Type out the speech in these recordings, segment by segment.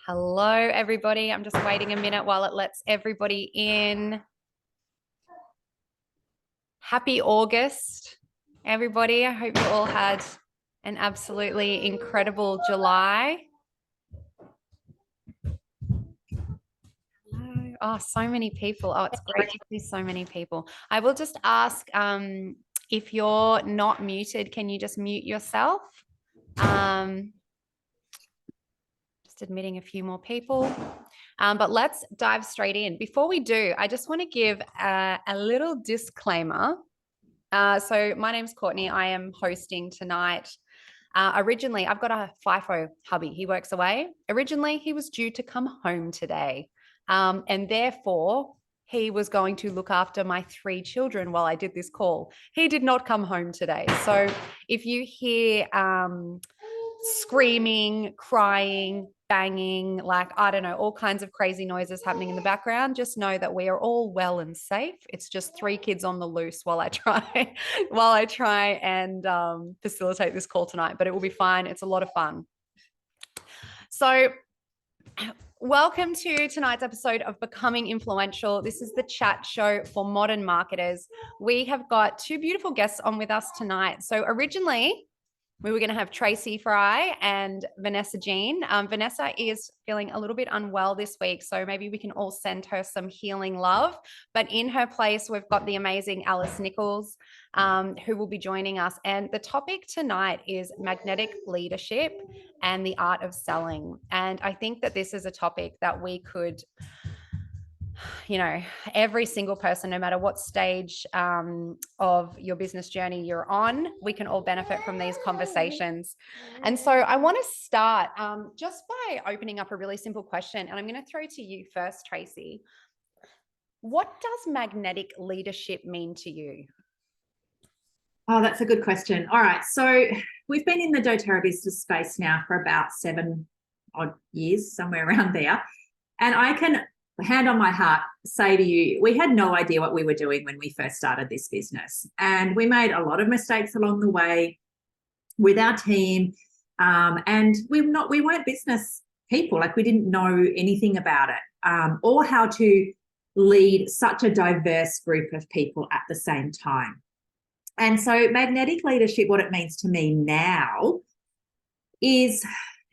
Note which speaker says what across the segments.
Speaker 1: Hello, everybody. I'm just waiting a minute while it lets everybody in. Happy August, everybody. I hope you all had an absolutely incredible July. Hello. Oh, so many people. Oh, it's great to see so many people. I will just ask if you're not muted, can you just mute yourself? Just admitting a few more people. But let's dive straight in. Before we do, I just want to give a little disclaimer. So my name's Courtney. I am hosting tonight. Originally, I've got a FIFO hubby. He works away. Originally, he was due to come home today. And therefore, he was going to look after my 3 children while I did this call. He did not come home today. So if you hear screaming, crying, banging, like, I don't know, all kinds of crazy noises happening in the background, just know that we are all well and safe. It's just 3 kids on the loose while I try and facilitate this call tonight, but it will be fine. It's a lot of fun. So welcome to tonight's episode of Becoming Influential. This is the chat show for modern marketers. We have got 2 beautiful guests on with us tonight. So originally, we were going to have Tracey Fry and Vanessa Jean. Vanessa is feeling a little bit unwell this week, so maybe we can all send her some healing love. But in her place, we've got the amazing Nicholls, who will be joining us. And the topic tonight is magnetic leadership and the art of selling. And I think that this is a topic that we could, you know, every single person, no matter what stage of your business journey you're on, we can all benefit from these conversations. And so I want to start just by opening up a really simple question. And I'm going to throw to you first, Tracey. What does magnetic leadership mean to you?
Speaker 2: Oh, that's a good question. All right. So we've been in the doTERRA business space now for about 7 odd years, somewhere around there. And I can, hand on my heart, say to you, we had no idea what we were doing when we first started this business. And we made a lot of mistakes along the way with our team. And we weren't business people. Like, we didn't know anything about it, or how to lead such a diverse group of people at the same time. And so magnetic leadership, what it means to me now, is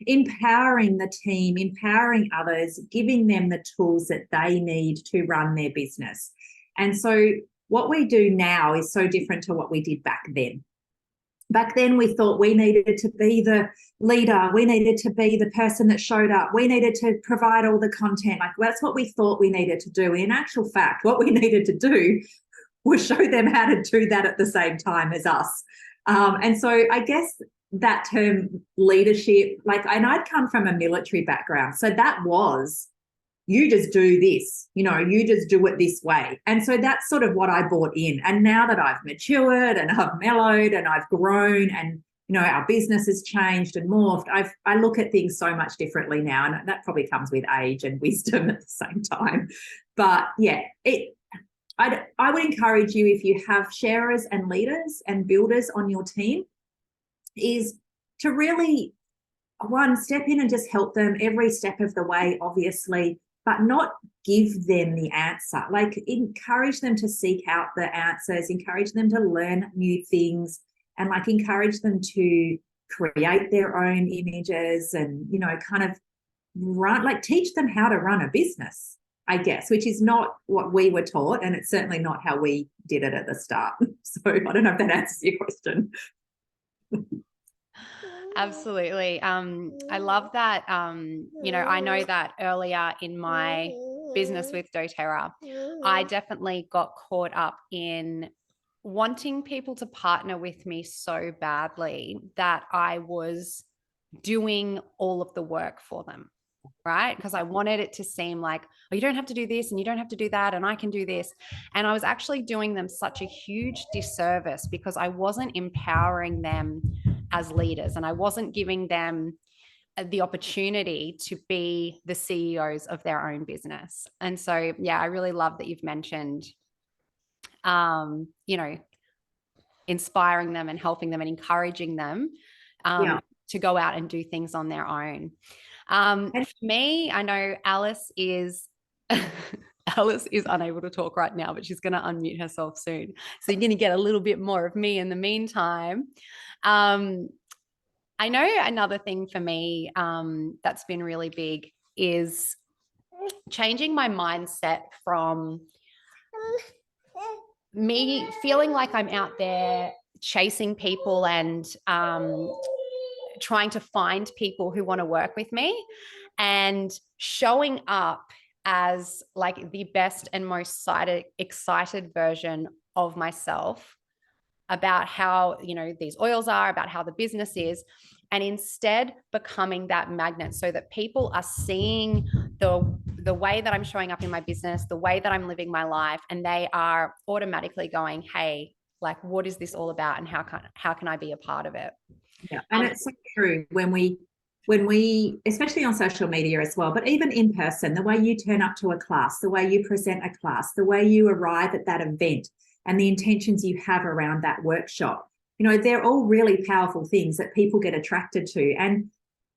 Speaker 2: empowering the team, empowering others, giving them the tools that they need to run their business. And so what we do now is so different to what we did back then. Back then, we thought we needed to be the leader. We needed to be the person that showed up. We needed to provide all the content. Like, that's what we thought we needed to do. In actual fact, what we needed to do was show them how to do that at the same time as us. And so I guess that term leadership, like, and I'd come from a military background. So that was, you just do this, you just do it this way. And so that's sort of what I bought in. And now that I've matured and I've mellowed and I've grown and, our business has changed and morphed, I look at things so much differently now. And that probably comes with age and wisdom at the same time. But yeah, I would encourage you, if you have sharers and leaders and builders on your team, is to really, one, step in and just help them every step of the way, obviously, but not give them the answer. Like, encourage them to seek out the answers, encourage them to learn new things, and like encourage them to create their own images and, kind of teach them how to run a business, I guess, which is not what we were taught, and it's certainly not how we did it at the start. So I don't know if that answers your question.
Speaker 1: Absolutely. I love that. I know that earlier in my business with doTERRA, I definitely got caught up in wanting people to partner with me so badly that I was doing all of the work for them, right? Because I wanted it to seem like, oh, you don't have to do this and you don't have to do that and I can do this. And I was actually doing them such a huge disservice because I wasn't empowering them as leaders and I wasn't giving them the opportunity to be the CEOs of their own business. And so, yeah, I really love that you've mentioned you know, inspiring them and helping them and encouraging them to go out and do things on their own. For me, I know Alice is Alice is unable to talk right now, but she's going to unmute herself soon. So you're going to get a little bit more of me in the meantime. I know another thing for me that's been really big is changing my mindset from me feeling like I'm out there chasing people and trying to find people who want to work with me, and showing up as like the best and most excited version of myself about how, you know, these oils are, about how the business is, and instead becoming that magnet so that people are seeing the way that I'm showing up in my business, the way that I'm living my life, and they are automatically going, hey, like, what is this all about, and how can I be a part of it?
Speaker 2: Yeah, and it's so true when we, especially on social media as well, but even in person, the way you turn up to a class, the way you present a class, the way you arrive at that event, and the intentions you have around that workshop, you know, they're all really powerful things that people get attracted to. And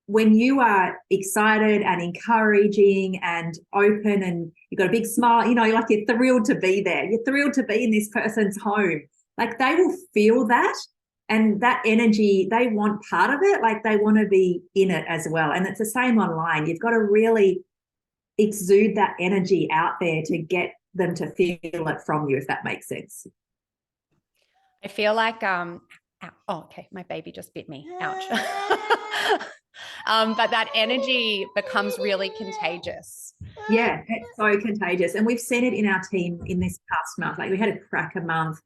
Speaker 2: when you are excited and encouraging and open and you've got a big smile, you know, like you're thrilled to be there, you're thrilled to be in this person's home, like they will feel that. And that energy, they want part of it, like they want to be in it as well. And it's the same online. You've got to really exude that energy out there to get them to feel it from you, if that makes sense.
Speaker 1: I feel like, oh, okay, my baby just bit me. Ouch. But that energy becomes really contagious.
Speaker 2: Yeah, it's so contagious. And we've seen it in our team in this past month. Like we had a cracker month.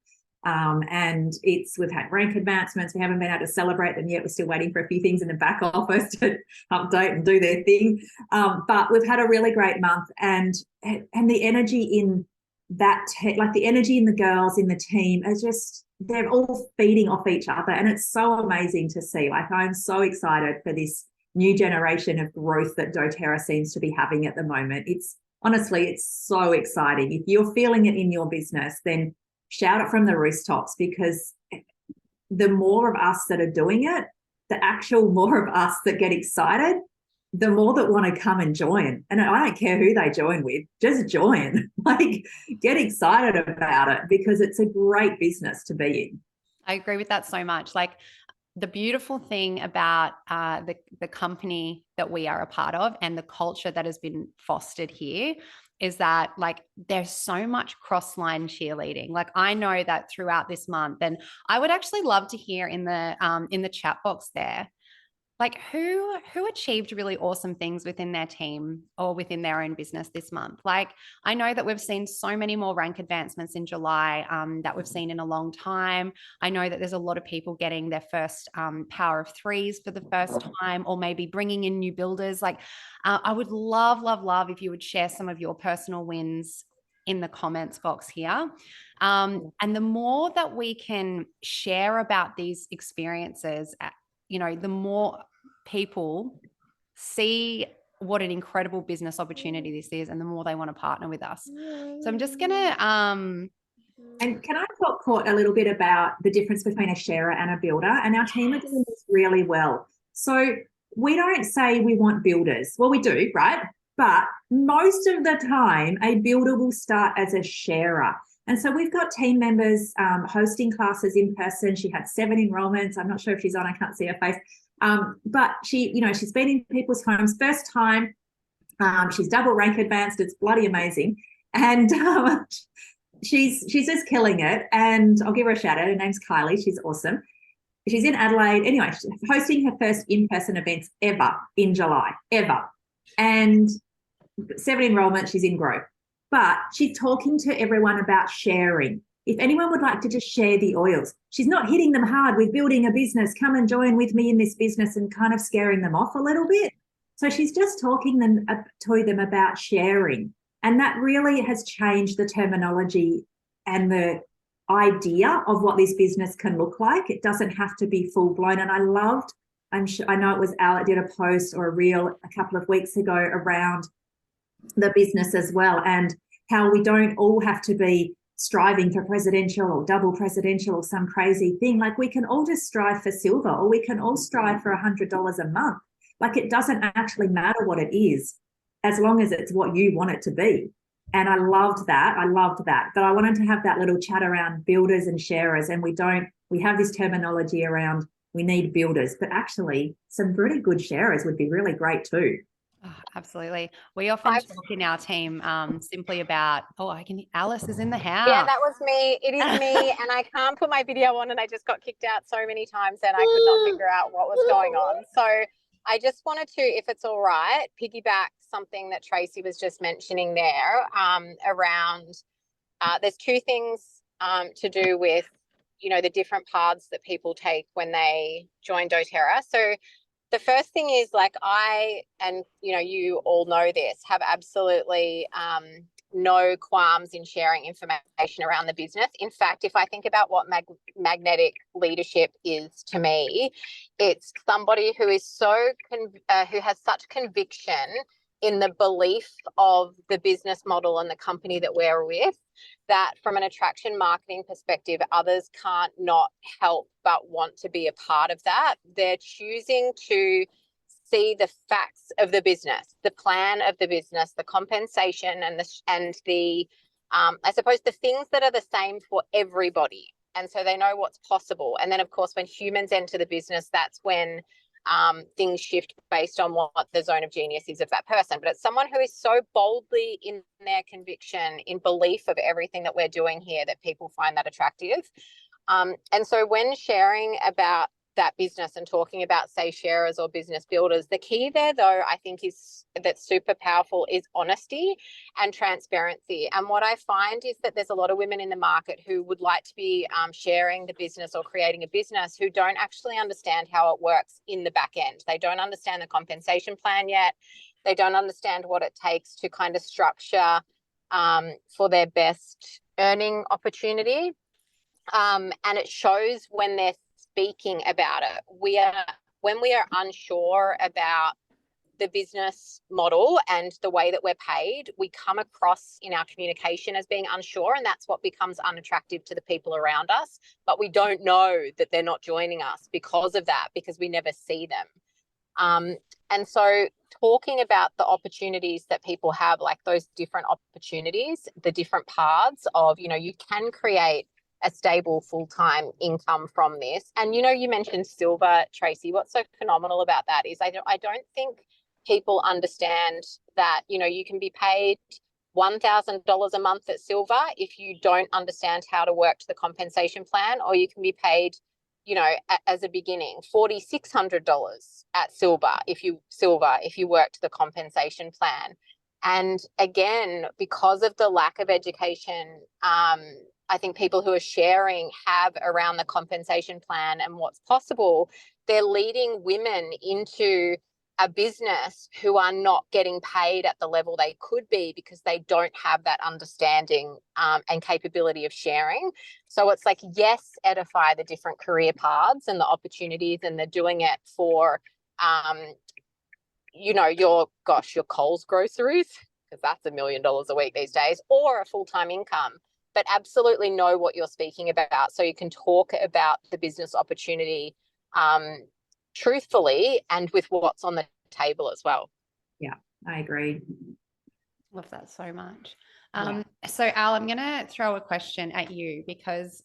Speaker 2: And we've had rank advancements. We haven't been able to celebrate them yet. We're still waiting for a few things in the back office to update and do their thing. But we've had a really great month, and the energy in that, like the energy in the girls in the team is just, they're all feeding off each other, and it's so amazing to see. Like I'm so excited for this new generation of growth that doTERRA seems to be having at the moment. It's honestly, it's so exciting. If you're feeling it in your business, then shout it from the rooftops, because the more of us that are doing it, the actual more of us that get excited, the more that want to come and join. And I don't care who they join with, just join. Like get excited about it, because it's a great business to be in.
Speaker 1: I agree with that so much. Like the beautiful thing about the company that we are a part of and the culture that has been fostered here is that like there's so much crossline cheerleading. Like I know that throughout this month, and I would actually love to hear in the chat box there, like who achieved really awesome things within their team or within their own business this month. Like I know that we've seen so many more rank advancements in July that we've seen in a long time. I know that there's a lot of people getting their first power of threes for the first time, or maybe bringing in new builders. Like I would love if you would share some of your personal wins in the comments box here. And the more that we can share about these experiences, you know, the more people see what an incredible business opportunity this is, and the more they want to partner with us. So I'm just gonna
Speaker 2: and can I talk, Court, a little bit about the difference between a sharer and a builder? And our team are doing this really well. So we don't say we want builders. Well, we do, right? But most of the time, a builder will start as a sharer. And so we've got team members hosting classes in person. She had 7 enrollments. I'm not sure if she's on, I can't see her face. But she, you know, she's been in people's homes first time. She's double rank advanced. It's bloody amazing. And she's just killing it. And I'll give her a shout out. Her name's Kylie. She's awesome. She's in Adelaide. Anyway, she's hosting her first in-person events ever in July, ever. And 7 enrollments, she's in growth. But she's talking to everyone about sharing. If anyone would like to just share the oils, she's not hitting them hard with building a business, come and join with me in this business, and kind of scaring them off a little bit. So she's just talking to them about sharing. And that really has changed the terminology and the idea of what this business can look like. It doesn't have to be full blown. And I know it was Al that did a post or a reel a couple of weeks ago around the business as well, and how we don't all have to be striving for presidential or double presidential or some crazy thing. Like, we can all just strive for silver, or we can all strive for $100 a month. Like, it doesn't actually matter what it is, as long as it's what you want it to be. And I loved that. But I wanted to have that little chat around builders and sharers. And we have this terminology around, we need builders, but actually some pretty good sharers would be really great too.
Speaker 1: Oh, absolutely. We often talk in our team simply about, Alice is in the house.
Speaker 3: Yeah, that was me. It is me. And I can't put my video on, and I just got kicked out so many times and I could not figure out what was going on. So I just wanted to, if it's all right, piggyback something that Tracey was just mentioning there around, there's two things to do with, the different paths that people take when they join doTERRA. So the first thing is, like, you all know this, have absolutely no qualms in sharing information around the business. In fact, if I think about what magnetic leadership is to me, it's somebody who is who has such conviction in the belief of the business model and the company that we're with, that from an attraction marketing perspective, others can't not help but want to be a part of that. They're choosing to see the facts of the business, the plan of the business, the compensation, and the I suppose the things that are the same for everybody. And so they know what's possible. And then, of course, when humans enter the business, that's when things shift based on what the zone of genius is of that person. But it's someone who is so boldly in their conviction, in belief of everything that we're doing here, that people find that attractive. And so when sharing about that business and talking about, say, sharers or business builders, the key there, though, I think that's super powerful is honesty and transparency. And what I find is that there's a lot of women in the market who would like to be sharing the business or creating a business, who don't actually understand how it works in the back end. They don't understand the compensation plan yet. They don't understand what it takes to kind of structure for their best earning opportunity. And it shows when they're speaking about it. When we are unsure about the business model and the way that we're paid, we come across in our communication as being unsure, and that's what becomes unattractive to the people around us. But we don't know that they're not joining us because of that, because we never see them. And so talking about the opportunities that people have, like those different opportunities, the different paths of, you can create a stable full-time income from this. And, you mentioned silver, Tracey. What's so phenomenal about that is I don't think people understand that, you can be paid $1,000 a month at silver if you don't understand how to work to the compensation plan, or you can be paid, as a beginning, $4,600 at silver if you work to the compensation plan. And again, because of the lack of education, I think people who are sharing have around the compensation plan and what's possible, they're leading women into a business who are not getting paid at the level they could be because they don't have that understanding and capability of sharing. So it's like, yes, edify the different career paths and the opportunities, and they're doing it for, your Coles groceries, because that's $1 million a week these days, or a full-time income. But absolutely know what you're speaking about, so you can talk about the business opportunity truthfully and with what's on the table as well.
Speaker 2: Yeah, I agree.
Speaker 1: Love that so much. So Al, I'm going to throw a question at you, because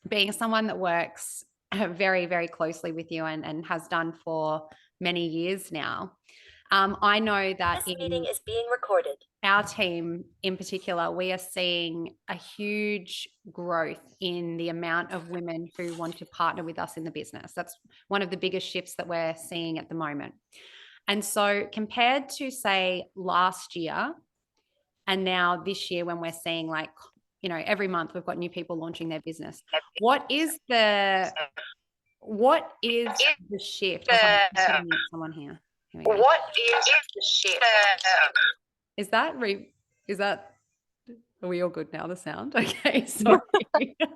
Speaker 1: being someone that works very, very closely with you and has done for many years now, I know that
Speaker 4: this meeting is being recorded.
Speaker 1: Our team in particular, we are seeing a huge growth in the amount of women who want to partner with us in the business. That's one of the biggest shifts that we're seeing at the moment. And so compared to, say, last year and now this year, when we're seeing, like, every month we've got new people launching their business, what is the shift? I'm someone here. What is the shift? Is that are we all good now, the sound? Okay, sorry.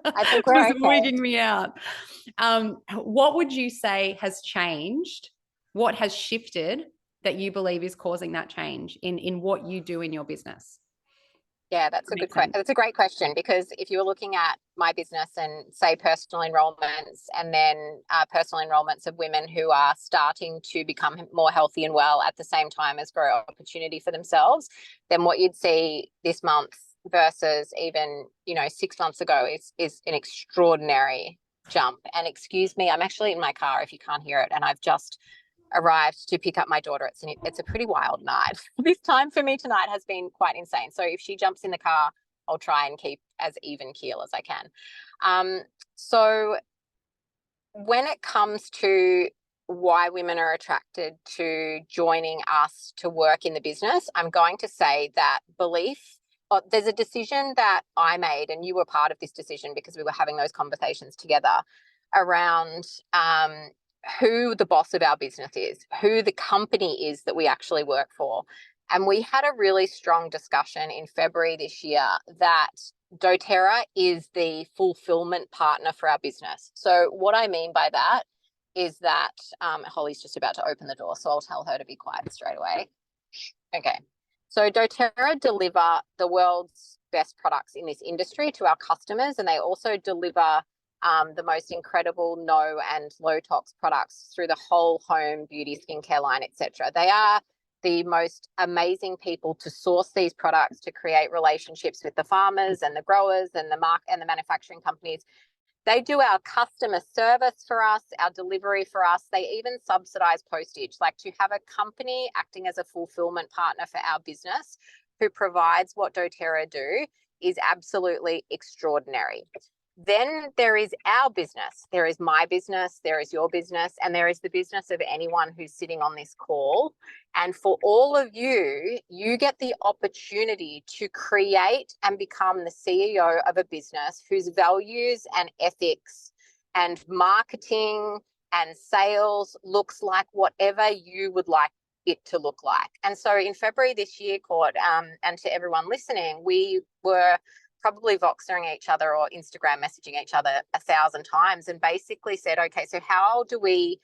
Speaker 3: I think we're
Speaker 1: okay. Wigging me out. What would you say has changed? What has shifted that you believe is causing that change in what you do in your business?
Speaker 3: Yeah, that's a good question. That's a great question, because if you were looking at my business and say personal enrollments, and then personal enrollments of women who are starting to become more healthy and well at the same time as grow opportunity for themselves, then what you'd see this month versus even, 6 months ago is an extraordinary jump. And excuse me, I'm actually in my car if you can't hear it, and I've just arrived to pick up my daughter. It's a pretty wild night. This time for me tonight has been quite insane. So if she jumps in the car, I'll try and keep as even keel as I can. So when it comes to why women are attracted to joining us to work in the business, I'm going to say that there's a decision that I made, and you were part of this decision because we were having those conversations together around who the boss of our business is, who the company is that we actually work for. And we had a really strong discussion in February this year that doTERRA is the fulfillment partner for our business. So what I mean by that is that Holly's just about to open the door, so I'll tell her to be quiet straight away. Okay. So doTERRA deliver the world's best products in this industry to our customers, and they also deliver the most incredible no and low tox products through the whole home beauty skincare line, etc. They are the most amazing people to source these products, to create relationships with the farmers and the growers and the manufacturing companies. They do our customer service for us, our delivery for us. They even subsidize postage. Like, to have a company acting as a fulfillment partner for our business who provides what doTERRA do is absolutely extraordinary. Then there is our business. There is my business, there is your business, and there is the business of anyone who's sitting on this call. And for all of you, you get the opportunity to create and become the CEO of a business whose values and ethics and marketing and sales looks like whatever you would like it to look like. And so in February this year, Court, and to everyone listening, we were probably Voxering each other or Instagram messaging each other 1,000 times, and basically said, okay, so how do we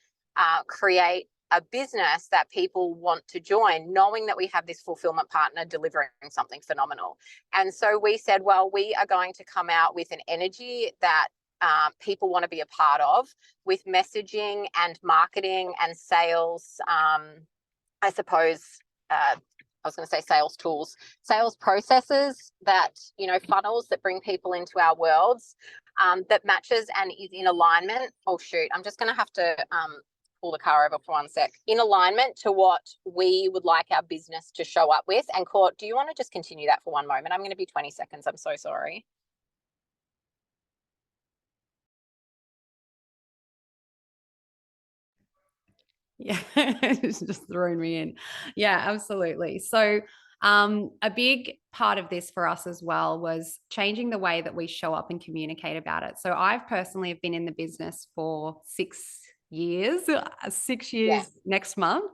Speaker 3: create a business that people want to join, knowing that we have this fulfillment partner delivering something phenomenal? And so we said, well, we are going to come out with an energy that people want to be a part of, with messaging and marketing and sales, I suppose, I was going to say sales tools, sales processes that, funnels that bring people into our worlds, that matches and is in alignment. Oh, shoot. I'm just going to have to pull the car over for one sec. In alignment to what we would like our business to show up with. And Court, do you want to just continue that for one moment? I'm going to be 20 seconds. I'm so sorry.
Speaker 1: Yeah, it's just thrown me in. Yeah, absolutely. So a big part of this for us as well was changing the way that we show up and communicate about it. So I've personally have been in the business for 6 years, 6 years next month.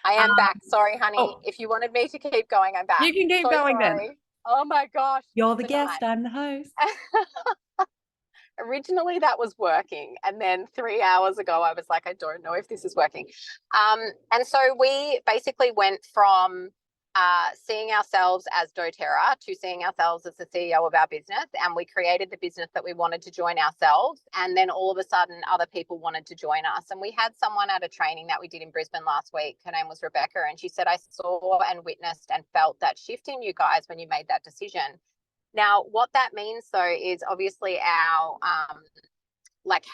Speaker 3: I am back. Sorry, honey.
Speaker 1: Oh,
Speaker 3: if you wanted me to keep going, I'm back.
Speaker 1: you can keep going
Speaker 3: sorry.
Speaker 1: then.
Speaker 3: Oh my gosh.
Speaker 1: You're the guest, I'm the host.
Speaker 3: Originally that was working, and then 3 hours ago I was like, I don't know if this is working. And so we basically went from seeing ourselves as doTERRA to seeing ourselves as the CEO of our business, and we created the business that we wanted to join ourselves. And then all of a sudden other people wanted to join us, and we had someone at a training that we did in Brisbane last week. Her name was Rebecca, and she said, I saw and witnessed and felt that shift in you guys when you made that decision. Now, what that means, though, is obviously our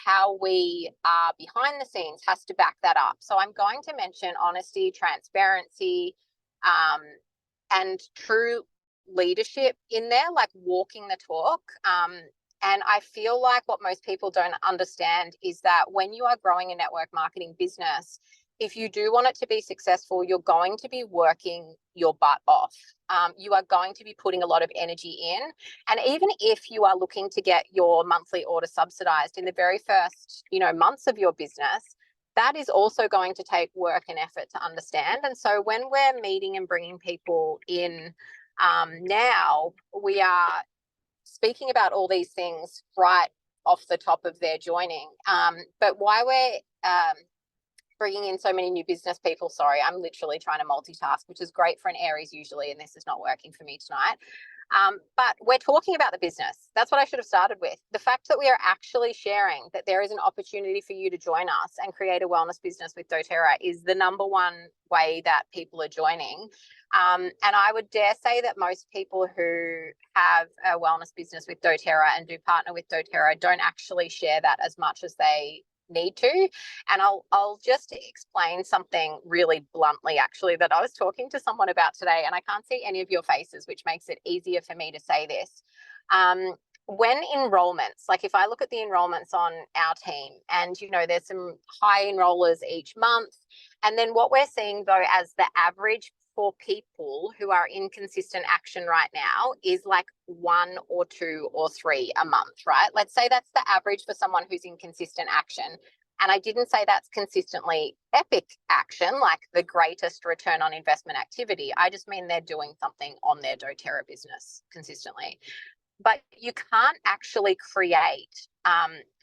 Speaker 3: how we are behind the scenes has to back that up. So I'm going to mention honesty, transparency, and true leadership in there, like walking the talk. And I feel like what most people don't understand is that when you are growing a network marketing business, if you do want it to be successful, you're going to be working your butt off. You are going to be putting a lot of energy in. And even if you are looking to get your monthly order subsidized in the very first, months of your business, that is also going to take work and effort to understand. And so when we're meeting and bringing people in now, we are speaking about all these things right off the top of their joining. But why we're bringing in so many new business people, sorry, I'm literally trying to multitask, which is great for an Aries usually, and this is not working for me tonight. But we're talking about the business. That's what I should have started with. The fact that we are actually sharing that there is an opportunity for you to join us and create a wellness business with doTERRA is the number one way that people are joining. And I would dare say that most people who have a wellness business with doTERRA and do partner with doTERRA don't actually share that as much as they need to. And I'll just explain something really bluntly, actually, that I was talking to someone about today, and I can't see any of your faces, which makes it easier for me to say this. When enrollments, like if I look at the enrollments on our team, and there's some high enrollers each month, and then what we're seeing though as the average for people who are in consistent action right now is like 1 or 2 or 3 a month, right? Let's say that's the average for someone who's in consistent action. And I didn't say that's consistently epic action, like the greatest return on investment activity. I just mean they're doing something on their doTERRA business consistently. But you can't actually create,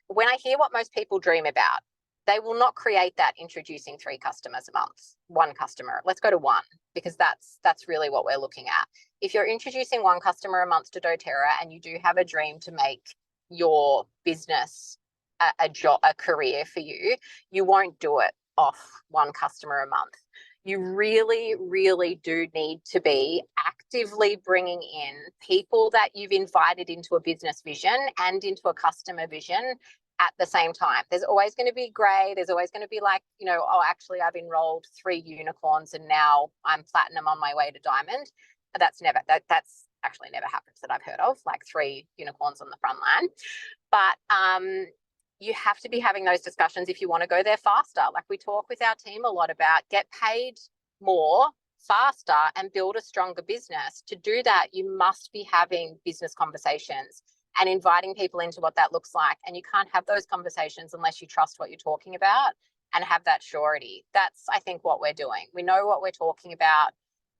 Speaker 3: when I hear what most people dream about, they will not create that introducing 3 customers a month, 1 customer. Let's go to 1, because that's really what we're looking at. If you're introducing 1 customer a month to doTERRA and you do have a dream to make your business a job, a career for you, you won't do it off 1 customer a month. You really, really do need to be actively bringing in people that you've invited into a business vision and into a customer vision at the same time. There's always going to be grey. There's always going to be like, oh, actually I've enrolled 3 unicorns and now I'm platinum on my way to diamond. That's actually never happens that I've heard of, like 3 unicorns on the front line. But you have to be having those discussions if you want to go there faster. Like we talk with our team a lot about get paid more faster and build a stronger business. To do that, you must be having business conversations and inviting people into what that looks like. And you can't have those conversations unless you trust what you're talking about and have that surety. That's, I think, what we're doing. We know what we're talking about.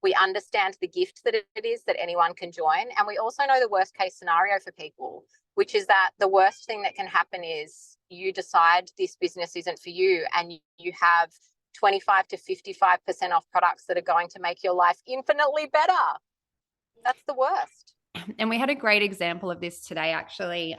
Speaker 3: We understand the gift that it is that anyone can join. And we also know the worst case scenario for people, which is that the worst thing that can happen is you decide this business isn't for you and you have 25 to 55% off products that are going to make your life infinitely better. That's the worst.
Speaker 1: And we had a great example of this today, actually.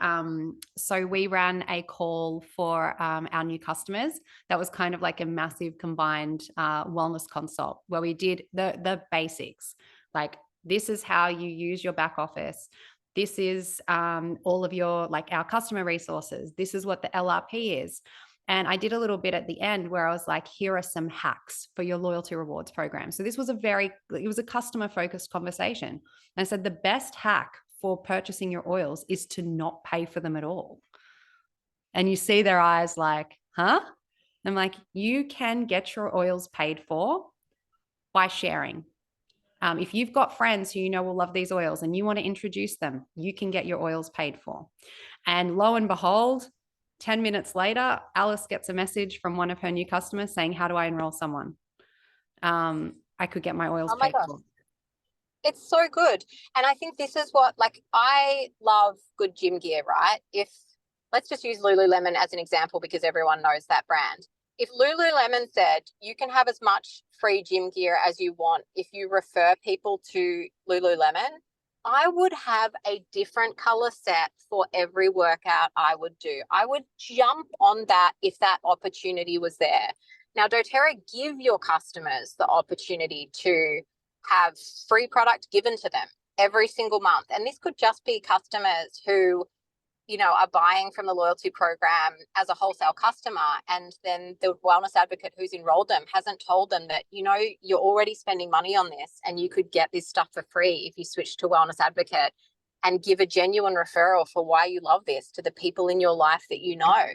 Speaker 1: So we ran a call for our new customers. That was kind of like a massive combined wellness consult where we did the basics. Like, this is how you use your back office. This is all of your, like, our customer resources. This is what the LRP is. And I did a little bit at the end where I was like, here are some hacks for your loyalty rewards program. So this was it was a customer focused conversation. And I said, the best hack for purchasing your oils is to not pay for them at all. And you see their eyes like, huh? I'm like, you can get your oils paid for by sharing. If you've got friends who will love these oils and you want to introduce them, you can get your oils paid for. And lo and behold, 10 minutes later, Alice gets a message from one of her new customers saying, how do I enroll someone? I could get my oils paid for.
Speaker 3: It's so good. And I think this is what, like, I love good gym gear, right? Let's just use Lululemon as an example because everyone knows that brand. If Lululemon said you can have as much free gym gear as you want if you refer people to Lululemon, I would have a different color set for every workout I would do. I would jump on that if that opportunity was there. Now, doTERRA give your customers the opportunity to have free product given to them every single month. And this could just be customers who, are buying from the loyalty program as a wholesale customer. And then the wellness advocate who's enrolled them hasn't told them that, you're already spending money on this and you could get this stuff for free if you switch to wellness advocate and give a genuine referral for why you love this to the people in your life that you know.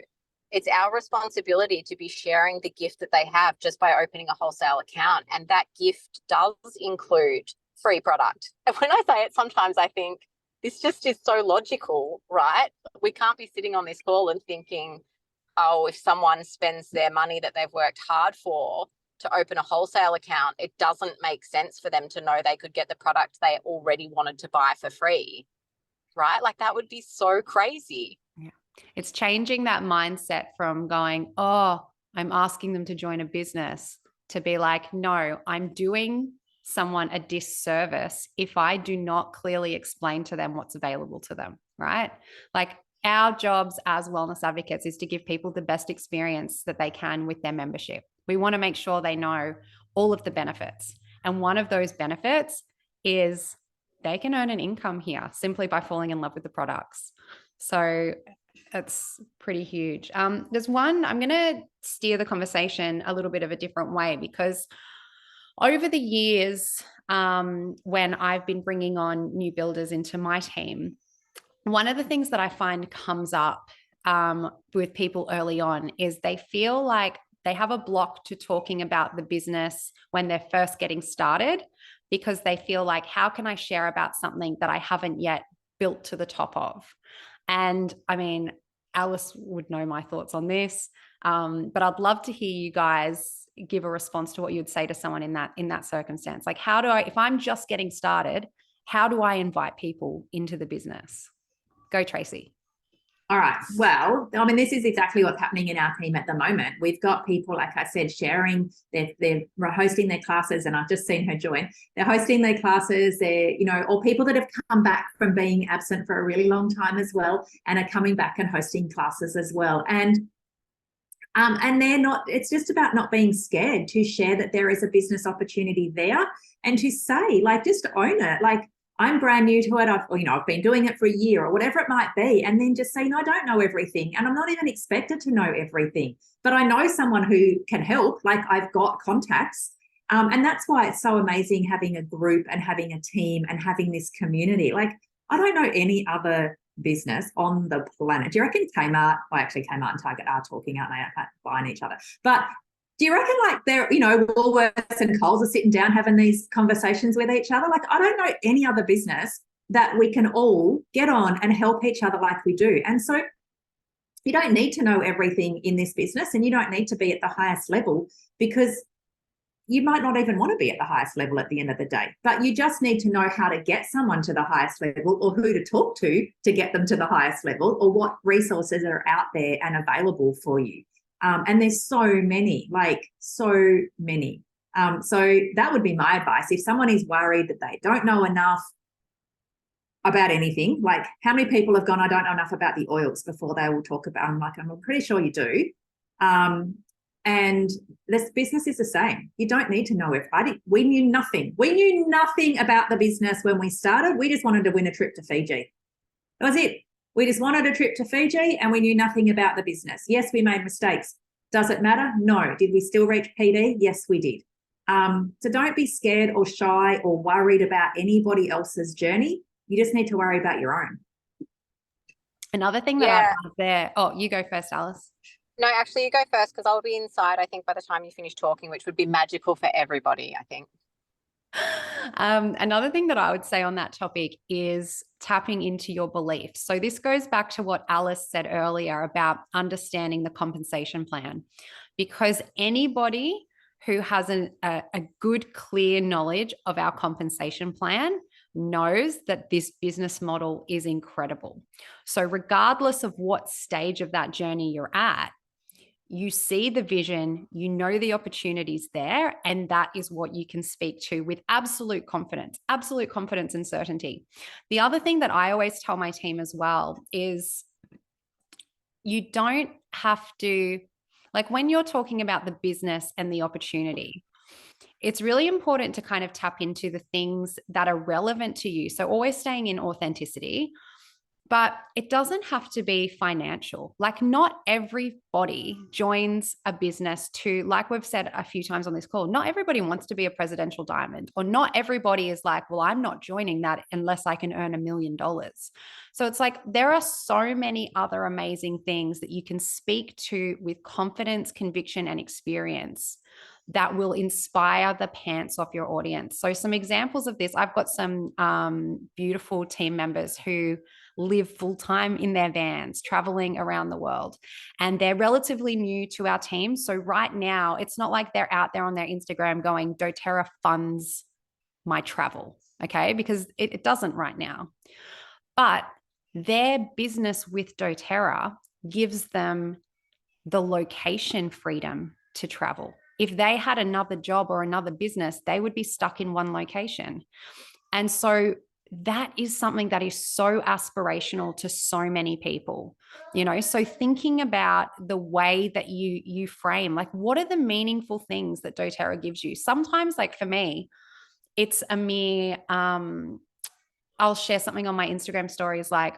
Speaker 3: It's our responsibility to be sharing the gift that they have just by opening a wholesale account. And that gift does include free product. And when I say it, sometimes I think this just is so logical, right? We can't be sitting on this call and thinking, oh, if someone spends their money that they've worked hard for to open a wholesale account, it doesn't make sense for them to know they could get the product they already wanted to buy for free, right? Like, that would be so crazy.
Speaker 1: Yeah. It's changing that mindset from going, oh, I'm asking them to join a business, to be like, no, I'm doing someone a disservice if I do not clearly explain to them what's available to them, right? Like, our jobs as wellness advocates is to give people the best experience that they can with their membership. We want to make sure they know all of the benefits. And one of those benefits is they can earn an income here simply by falling in love with the products. So it's pretty huge. There's one, I'm going to steer the conversation a little bit of a different way, because over the years, when I've been bringing on new builders into my team, one of the things that I find comes up with people early on is they feel like they have a block to talking about the business when they're first getting started, because they feel like, how can I share about something that I haven't yet built to the top of? And I mean, Alice would know my thoughts on this, but I'd love to hear you guys give a response to what you'd say to someone in that circumstance. Like, how do I, if I'm just getting started, how do I invite people into the business? Go, Tracey.
Speaker 2: All right. Well, I mean, this is exactly what's happening in our team at the moment. We've got people, like I said, sharing, they're hosting their classes, and I've just seen her join. They're hosting their classes, or people that have come back from being absent for a really long time as well, and are coming back and hosting classes as well. And they're not, it's just about not being scared to share that there is a business opportunity there, and to say, like, just own it. Like, I'm brand new to it. I've been doing it for a year or whatever it might be. And then just say, no, I don't know everything. And I'm not even expected to know everything, but I know someone who can help. Like, I've got contacts. And that's why it's so amazing having a group and having a team and having this community. Like, I don't know any other business on the planet. Do you reckon Kmart, Kmart and Target are talking, aren't they? I can't find each other. But do you reckon, like, they're, Woolworths and Coles are sitting down having these conversations with each other? Like, I don't know any other business that we can all get on and help each other like we do. And so you don't need to know everything in this business, and you don't need to be at the highest level, because you might not even want to be at the highest level at the end of the day, but you just need to know how to get someone to the highest level, or who to talk to get them to the highest level, or what resources are out there and available for you. And there's so many, so many. So that would be my advice. If someone is worried that they don't know enough about anything, like, how many people have gone, I don't know enough about the oils, before they will talk about, I'm pretty sure you do. And this business is the same. You don't need to know everybody. We knew nothing. We knew nothing about the business when we started. We just wanted to win a trip to Fiji. That was it. We just wanted a trip to Fiji, and we knew nothing about the business. Yes, we made mistakes. Does it matter? No. Did we still reach PD? Yes, we did. So don't be scared or shy or worried about anybody else's journey. You just need to worry about your own.
Speaker 1: Another thing that I've got there. Oh, you go first, Alice.
Speaker 3: No, actually, you go first, because I'll be inside, I think, by the time you finish talking, which would be magical for everybody, I think.
Speaker 1: Another thing that I would say on that topic is tapping into your beliefs. So this goes back to what Alice said earlier about understanding the compensation plan, because anybody who has a good, clear knowledge of our compensation plan knows that this business model is incredible. So regardless of what stage of that journey you're at, you see the vision, you know the opportunities there, and that is what you can speak to with absolute confidence and certainty. The other thing that I always tell my team as well is, you don't have to, like, when you're talking about the business and the opportunity, it's really important to kind of tap into the things that are relevant to you. So always staying in authenticity. But it doesn't have to be financial. Like, not everybody joins a business to, like we've said a few times on this call, not everybody wants to be a presidential diamond, or not everybody is like, well, I'm not joining that unless I can earn $1 million. So it's like, there are so many other amazing things that you can speak to with confidence, conviction, and experience that will inspire the pants off your audience. So some examples of this, I've got some beautiful team members who live full-time in their vans, traveling around the world, and they're relatively new to our team. So right now, it's not like they're out there on their Instagram going, doTERRA funds my travel, okay? Because it doesn't right now. But their business with doTERRA gives them the location freedom to travel. if they had another job or another business, they would be stuck in one location. And so that is something that is so aspirational to so many people, you know. So thinking about the way that you frame, like, what are the meaningful things that doTERRA gives you? Sometimes, like for me, it's a mere I'll share something on my Instagram stories like,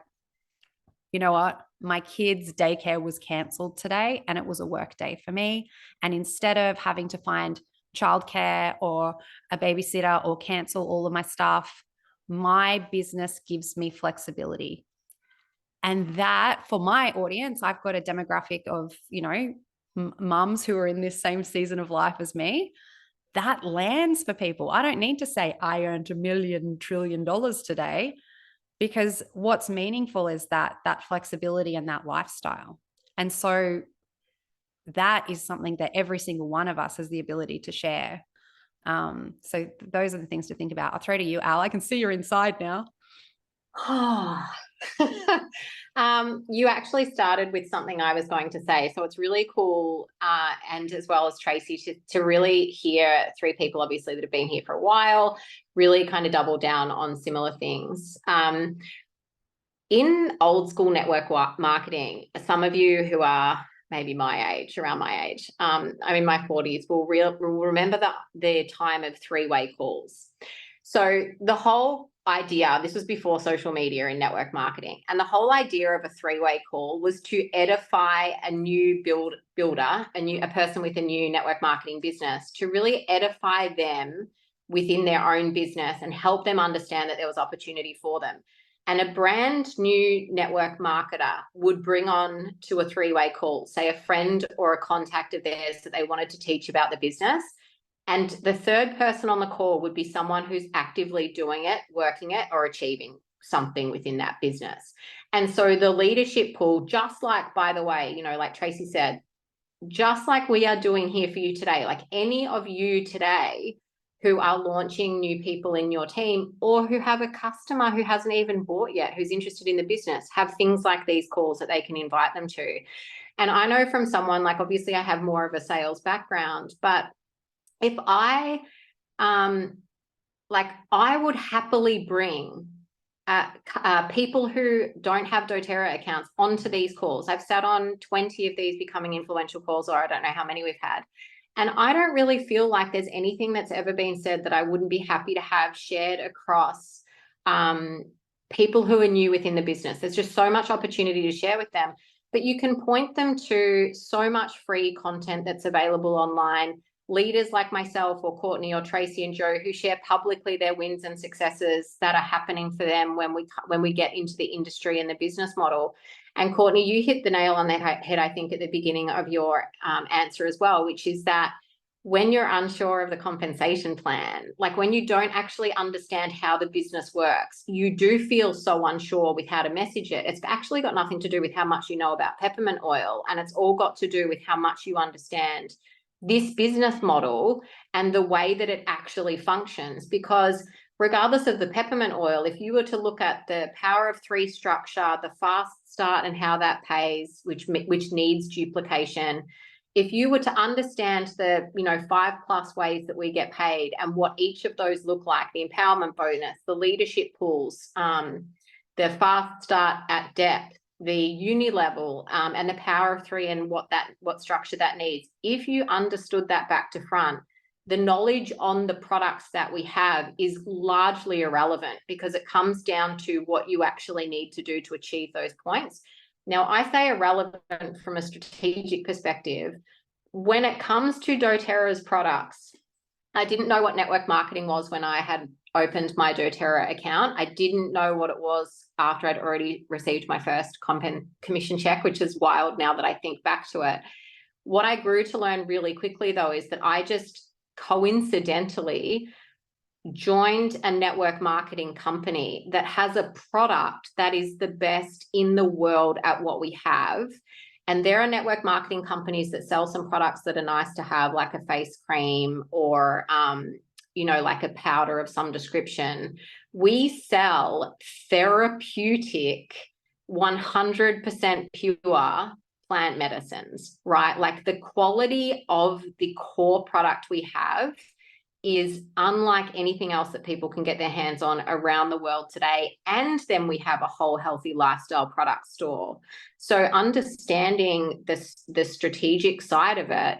Speaker 1: you know what, my kids' daycare was cancelled today and it was a work day for me. And instead of having to find childcare or a babysitter or cancel all of my stuff, my business gives me flexibility. And that, for my audience, I've got a demographic of, you know, mums who are in this same season of life as me. That lands for people. I don't need to say I earned $1 million trillion today, because what's meaningful is that flexibility and that lifestyle. And so that is something that every single one of us has the ability to share. So those are the things to think about. I'll throw to you, Al. I can see you're inside now.
Speaker 3: Oh, you actually started with something I was going to say. So it's really cool, and as well as Tracey, to really hear three people, obviously, that have been here for a while, really kind of double down on similar things. In old school network marketing, some of you who are maybe my age, around my age, I'm in my 40s, will remember the time of three-way calls. So the whole idea, this was before social media in network marketing, and the whole idea of a three-way call was to edify a new builder, a person with a new network marketing business, to really edify them within their own business and help them understand that there was opportunity for them. And a brand new network marketer would bring on to a three-way call, say a friend or a contact of theirs that they wanted to teach about the business. And the third person on the call would be someone who's actively doing it, working it, or achieving something within that business. And so the leadership pool, just like, by the way, you know, like Tracey said, just like we are doing here for you today, like any of you today who are launching new people in your team, or who have a customer who hasn't even bought yet, who's interested in the business, have things like these calls that they can invite them to. And I know from someone, like, obviously I have more of a sales background, but if I would happily bring people who don't have doTERRA accounts onto these calls. I've sat on 20 of these becoming influential calls, or I don't know how many we've had. And I don't really feel like there's anything that's ever been said that I wouldn't be happy to have shared across people who are new within the business. There's just so much opportunity to share with them, but you can point them to so much free content that's available online. Leaders like myself or Courtney or Tracey and Joe, who share publicly their wins and successes that are happening for them when we get into the industry and the business model. And Courtney, you hit the nail on the head, I think, at the beginning of your answer as well, which is that when you're unsure of the compensation plan, like when you don't actually understand how the business works, you do feel so unsure with how to message it. It's actually got nothing to do with how much you know about peppermint oil, and it's all got to do with how much you understand this business model and the way that it actually functions. Because regardless of the peppermint oil, if you were to look at the power of three structure, the fast start and how that pays, which needs duplication, if you were to understand the 5+ ways that we get paid and what each of those look like, the empowerment bonus, the leadership pools, the fast start at depth, the uni level, and the power of three, and what structure that needs. If you understood that back to front, the knowledge on the products that we have is largely irrelevant, because it comes down to what you actually need to do to achieve those points. Now, I say irrelevant from a strategic perspective. When it comes to doTERRA's products, I didn't know what network marketing was when I had opened my doTERRA account. I didn't know what it was after I'd already received my first commission check, which is wild now that I think back to it. What I grew to learn really quickly, though, is that I just coincidentally joined a network marketing company that has a product that is the best in the world at what we have. And there are network marketing companies that sell some products that are nice to have, like a face cream or, like a powder of some description. We sell therapeutic, 100% pure plant medicines, right? Like the quality of the core product we have is unlike anything else that people can get their hands on around the world today. And then we have a whole healthy lifestyle product store. So understanding the strategic side of it,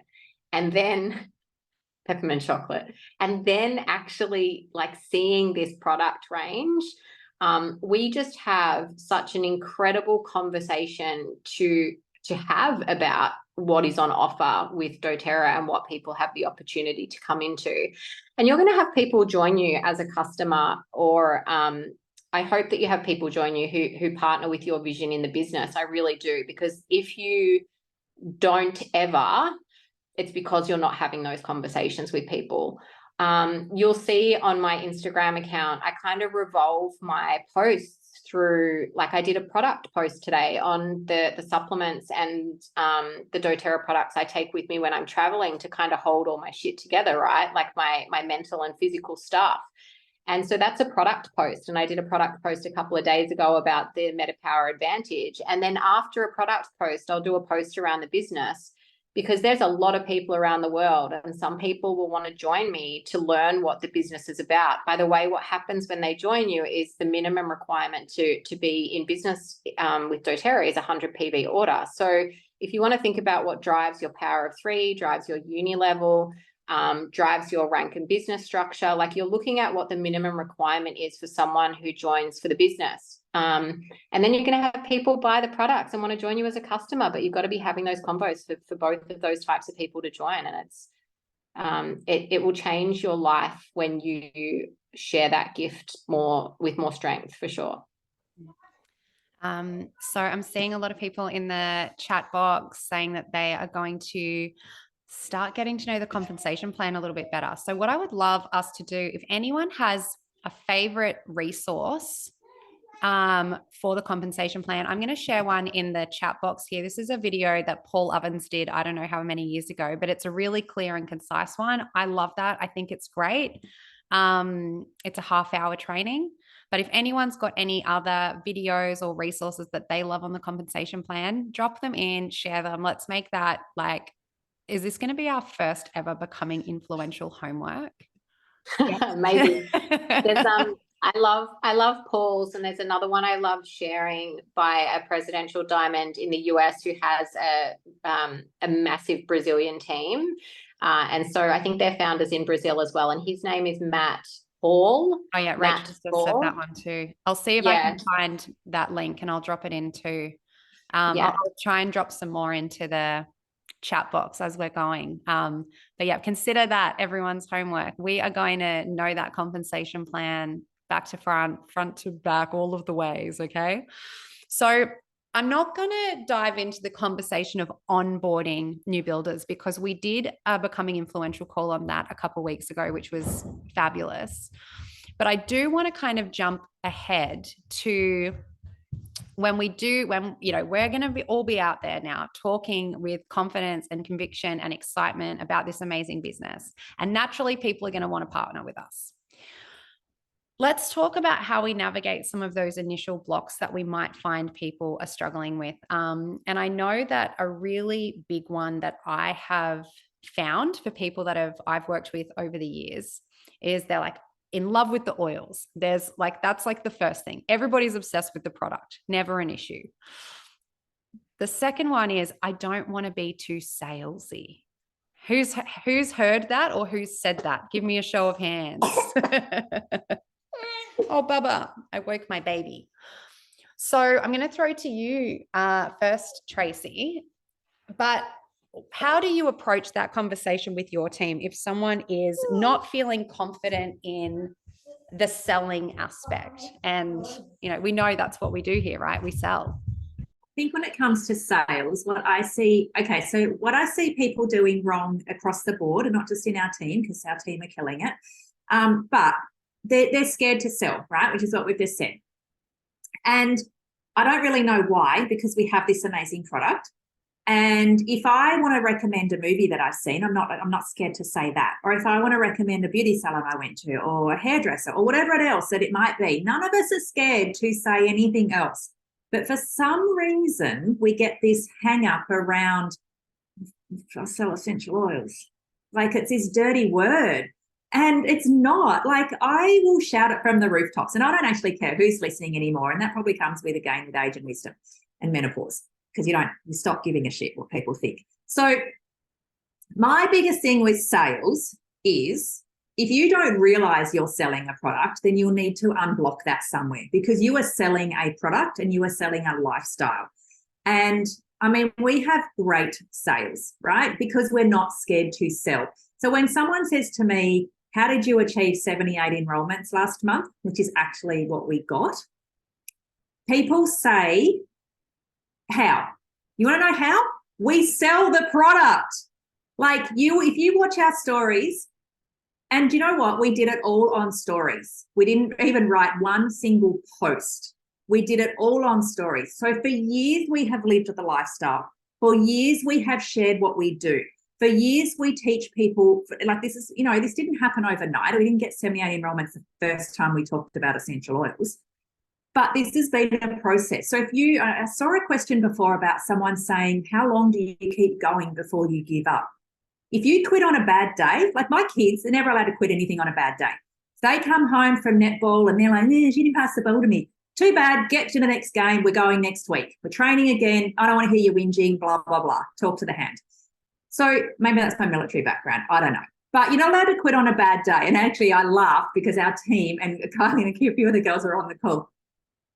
Speaker 3: and then peppermint chocolate, and then actually like seeing this product range, we just have such an incredible conversation to have about what is on offer with doTERRA and what people have the opportunity to come into. And you're going to have people join you as a customer, or I hope that you have people join you who partner with your vision in the business. I really do, because if you don't ever, it's because you're not having those conversations with people. You'll see on my Instagram account, I kind of revolve my posts through, like I did a product post today on the supplements and the doTERRA products I take with me when I'm traveling to kind of hold all my shit together, right? Like my mental and physical stuff. And so that's a product post. And I did a product post a couple of days ago about the MetaPower Advantage. And then after a product post, I'll do a post around the business, because there's a lot of people around the world, and some people will want to join me to learn what the business is about. By the way, what happens when they join you is the minimum requirement to be in business with doTERRA is 100 PV order. So if you want to think about what drives your power of 3, drives your uni level, drives your rank and business structure, like you're looking at what the minimum requirement is for someone who joins for the business. And then you're going to have people buy the products and want to join you as a customer, but you've got to be having those combos for both of those types of people to join. And it's it will change your life when you share that gift with more strength, for sure.
Speaker 1: So I'm seeing a lot of people in the chat box saying that they are going to start getting to know the compensation plan a little bit better. So what I would love us to do, if anyone has a favorite resource for the compensation plan, I'm going to share one in the chat box here. This is a video that Paul Ovens did, I don't know how many years ago, but it's a really clear and concise one. I love that. I think it's great. It's a half-hour training, but if anyone's got any other videos or resources that they love on the compensation plan, drop them in, share them. Let's make that like, is this going to be our first ever becoming influential homework?
Speaker 3: Maybe. There's I love Paul's, and there's another one I love sharing by a presidential diamond in the US who has a massive Brazilian team. And so I think they're founders in Brazil as well. And his name is Matt Hall.
Speaker 1: Oh yeah, Rachel just said that one too. I'll see if I can find that link and I'll drop it into. I'll try and drop some more into the chat box as we're going. But yeah, consider that everyone's homework. We are going to know that compensation plan back to front to back, all of the ways. Okay. So I'm not going to dive into the conversation of onboarding new builders, because we did a Becoming Influential call on that a couple of weeks ago, which was fabulous. But I do want to kind of jump ahead to when you know, we're going to all be out there now talking with confidence and conviction and excitement about this amazing business. And naturally, people are going to want to partner with us. Let's talk about how we navigate some of those initial blocks that we might find people are struggling with. And I know that a really big one that I have found for people that I've worked with over the years is they're like in love with the oils. There's like, that's like the first thing. Everybody's obsessed with the product, never an issue. The second one is, I don't want to be too salesy. Who's heard that or who's said that? Give me a show of hands. Oh, Bubba, I woke my baby. So I'm going to throw to you first, Tracey. But how do you approach that conversation with your team if someone is not feeling confident in the selling aspect? And, you know, we know that's what we do here, right? We sell.
Speaker 2: I think when it comes to sales, what I see people doing wrong across the board, and not just in our team, because our team are killing it, but they're scared to sell, right? Which is what we've just said. And I don't really know why, because we have this amazing product. And if I want to recommend a movie that I've seen, I'm not scared to say that. Or if I want to recommend a beauty salon I went to, or a hairdresser, or whatever else that it might be, none of us are scared to say anything else. But for some reason, we get this hang up around, I sell essential oils. Like it's this dirty word. And it's not. Like I will shout it from the rooftops, and I don't actually care who's listening anymore. And that probably comes with again with age and wisdom and menopause, because you stop giving a shit what people think. So my biggest thing with sales is, if you don't realize you're selling a product, then you'll need to unblock that somewhere, because you are selling a product and you are selling a lifestyle. And I mean, we have great sales, right? Because we're not scared to sell. So when someone says to me, how did you achieve 78 enrollments last month, which is actually what we got, people say, how? You want to know how? We sell the product. Like if you watch our stories, and you know what? We did it all on stories. We didn't even write one single post. We did it all on stories. So for years, we have lived the lifestyle. For years, we have shared what we do. For years, we teach people, like this is, this didn't happen overnight. We didn't get 78 enrollments the first time we talked about essential oils. But this has been a process. So I saw a question before about someone saying, how long do you keep going before you give up? If you quit on a bad day, like my kids, they're never allowed to quit anything on a bad day. They come home from netball and they're like, she didn't pass the ball to me. Too bad, get to the next game. We're going next week. We're training again. I don't want to hear you whinging, blah, blah, blah. Talk to the hand. So maybe that's my military background. I don't know. But you're not allowed to quit on a bad day. And actually, I laughed because our team, and Kylie and a few of the girls are on the call,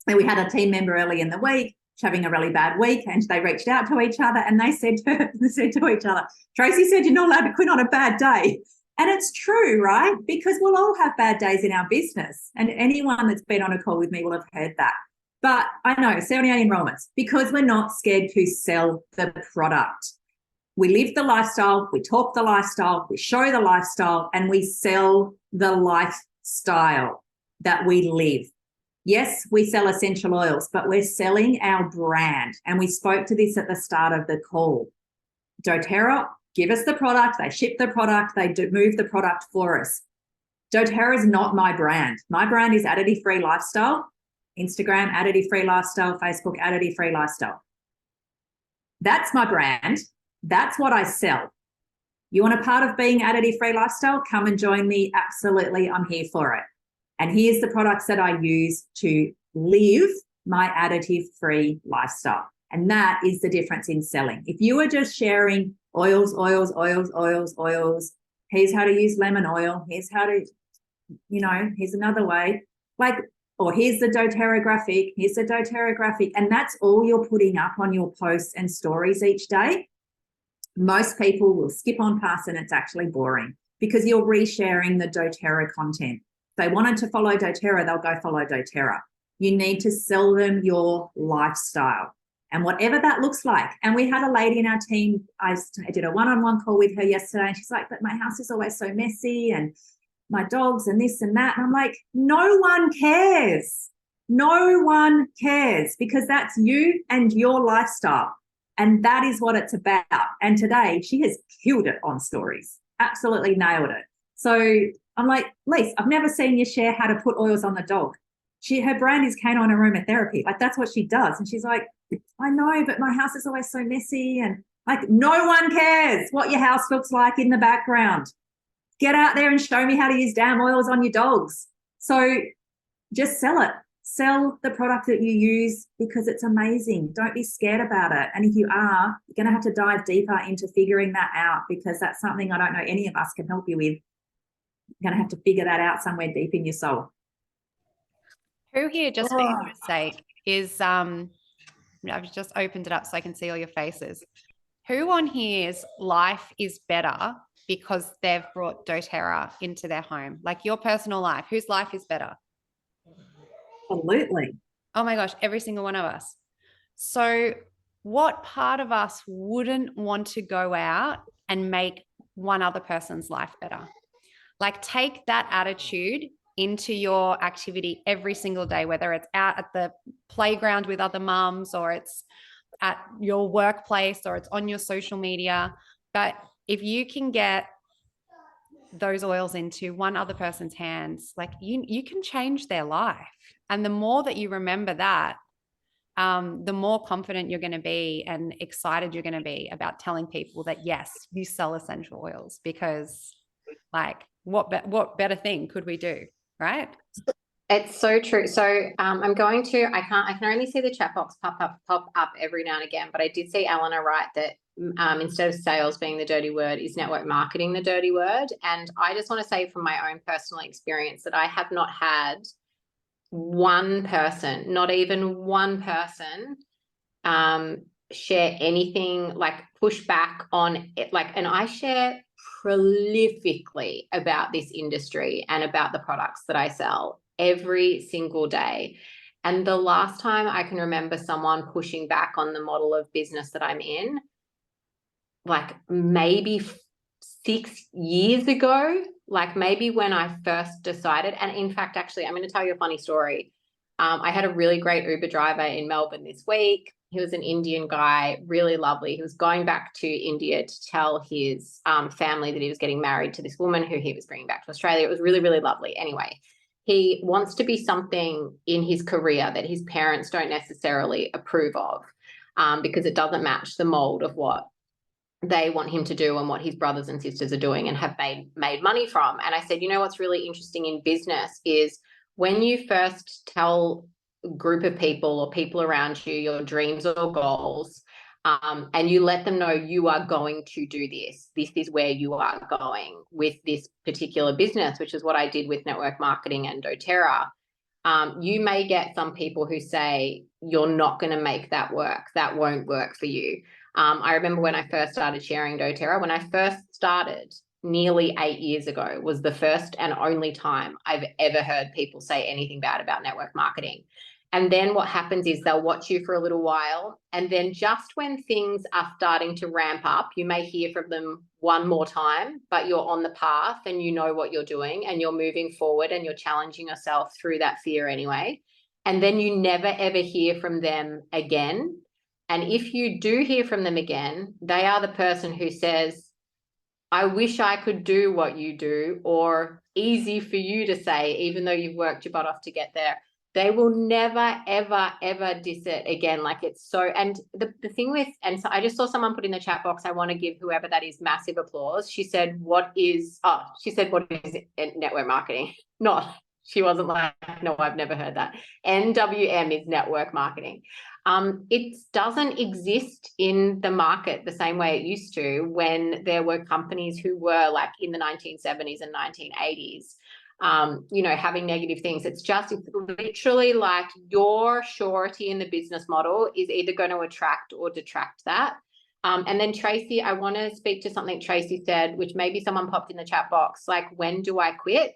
Speaker 2: and we had a team member early in the week having a really bad week, and they reached out to each other and they said to each other, Tracey said you're not allowed to quit on a bad day. And it's true, right? Because we'll all have bad days in our business. And anyone that's been on a call with me will have heard that. But I know, 78 enrollments, because we're not scared to sell the product. We live the lifestyle, we talk the lifestyle, we show the lifestyle, and we sell the lifestyle that we live. Yes, we sell essential oils, but we're selling our brand. And we spoke to this at the start of the call. doTERRA give us the product, they ship the product, they move the product for us. doTERRA is not my brand. My brand is Additive Free Lifestyle, Instagram, Additive Free Lifestyle, Facebook, Additive Free Lifestyle. That's my brand. That's what I sell. You want a part of being Additive Free Lifestyle? Come and join me. Absolutely, I'm here for it. And here's the products that I use to live my additive free lifestyle. And that is the difference in selling. If you are just sharing oils, here's how to use lemon oil, here's how to, here's another way, or here's the doTERRA graphic, and that's all you're putting up on your posts and stories each day, most people will skip on past, and it's actually boring because you're resharing the doTERRA content. If they wanted to follow doTERRA, they'll go follow doTERRA. You need to sell them your lifestyle, and whatever that looks like. And we had a lady in our team, I did a one-on-one call with her yesterday, and she's like, but my house is always so messy and my dogs and this and that. And I'm like, no one cares. No one cares, because that's you and your lifestyle. And that is what it's about. And today she has killed it on stories, absolutely nailed it. So I'm like, Lise, I've never seen you share how to put oils on the dog. Her brand is Canine Aromatherapy. Like, that's what she does. And she's like, I know, but my house is always so messy. And like, no one cares what your house looks like in the background. Get out there and show me how to use damn oils on your dogs. So just sell it. Sell the product that you use, because it's amazing. Don't be scared about it. And if you are, you're going to have to dive deeper into figuring that out, because that's something I don't know any of us can help you with. You're going to have to figure that out somewhere deep in your soul.
Speaker 1: Who here, just for your sake, is I've just opened it up so I can see all your faces. Who on here's life is better because they've brought doTERRA into their home? Like your personal life, whose life is better?
Speaker 2: Absolutely.
Speaker 1: Oh my gosh, every single one of us. So what part of us wouldn't want to go out and make one other person's life better? Like, take that attitude into your activity every single day, whether it's out at the playground with other mums, or it's at your workplace, or it's on your social media. But if you can get those oils into one other person's hands, like you can change their life. And the more that you remember that, the more confident you're going to be and excited you're going to be about telling people that, yes, you sell essential oils, because like what better thing could we do, right?
Speaker 3: It's so true. So I'm going to, I can only see the chat box pop up every now and again, but I did see Eleanor write that instead of sales being the dirty word, is network marketing the dirty word. And I just want to say from my own personal experience that I have not had one person, not even one person, share anything, like push back on it. Like, and I share prolifically about this industry and about the products that I sell every single day. And the last time I can remember someone pushing back on the model of business that I'm in, like maybe 6 years ago, like maybe when I first decided. And in fact, actually, I'm going to tell you a funny story. I had a really great Uber driver in Melbourne this week. He was an Indian guy, really lovely. He was going back to India to tell his family that he was getting married to this woman who he was bringing back to Australia. It was really, really lovely. Anyway, he wants to be something in his career that his parents don't necessarily approve of, because it doesn't match the mold of what they want him to do and what his brothers and sisters are doing and have made money from. And I said, you know, what's really interesting in business is when you first tell a group of people or people around you your dreams or goals, and you let them know you are going to do this. This is where you are going with this particular business, which is what I did with network marketing and doTERRA. You may get some people who say, you're not going to make that work. That won't work for you. I remember when I first started sharing doTERRA, when I first started nearly 8 years ago, was the first and only time I've ever heard people say anything bad about network marketing. And then what happens is they'll watch you for a little while. And then just when things are starting to ramp up, you may hear from them one more time, but you're on the path and you know what you're doing and you're moving forward and you're challenging yourself through that fear anyway. And then you never, ever hear from them again. And if you do hear from them again, they are the person who says, I wish I could do what you do, or easy for you to say, even though you've worked your butt off to get there. They will never, ever, ever diss it again. Like it's so, and the thing with, and so I just saw someone put in the chat box, I want to give whoever that is massive applause. She said, what is network marketing? Not, she wasn't like, no, I've never heard that. NWM is network marketing. It doesn't exist in the market the same way it used to when there were companies who were like in the 1970s and 1980s. You know, having negative things. It's literally like your surety in the business model is either going to attract or detract that. And then Tracey, I want to speak to something Tracey said, which maybe someone popped in the chat box, like, when do I quit?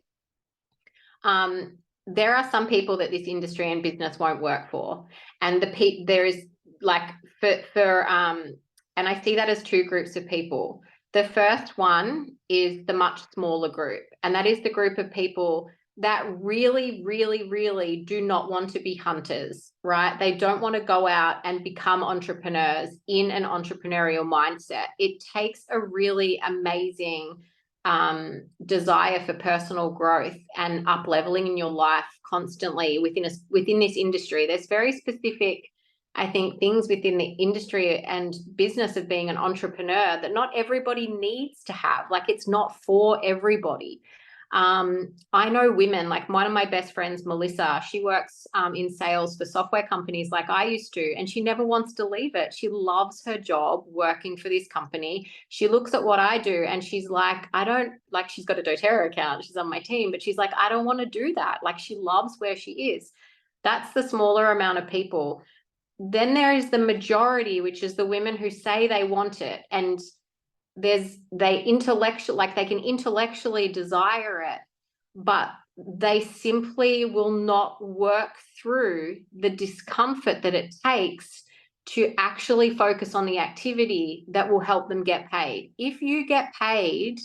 Speaker 3: There are some people that this industry and business won't work for. And there is like and I see that as two groups of people. The first one is the much smaller group, and that is the group of people that really, really, really do not want to be hunters, right? They don't want to go out and become entrepreneurs in an entrepreneurial mindset. It takes a really amazing desire for personal growth and up leveling in your life constantly within this industry. There's very specific, I think, things within the industry and business of being an entrepreneur that not everybody needs to have. Like, it's not for everybody. I know women, like one of my best friends, Melissa, she works in sales for software companies like I used to, and she never wants to leave it. She loves her job working for this company. She looks at what I do and she's like, she's got a doTERRA account, she's on my team, but she's like, I don't want to do that. Like, she loves where she is. That's the smaller amount of people. Then there is the majority, which is the women who say they want it, and they can intellectually desire it, but they simply will not work through the discomfort that it takes to actually focus on the activity that will help them get paid. If you get paid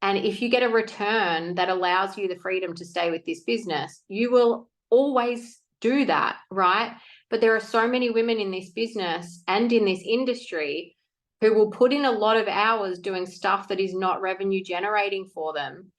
Speaker 3: and if you get a return that allows you the freedom to stay with this business, you will always do that, right? But there are so many women in this business and in this industry who will put in a lot of hours doing stuff that is not revenue generating for them.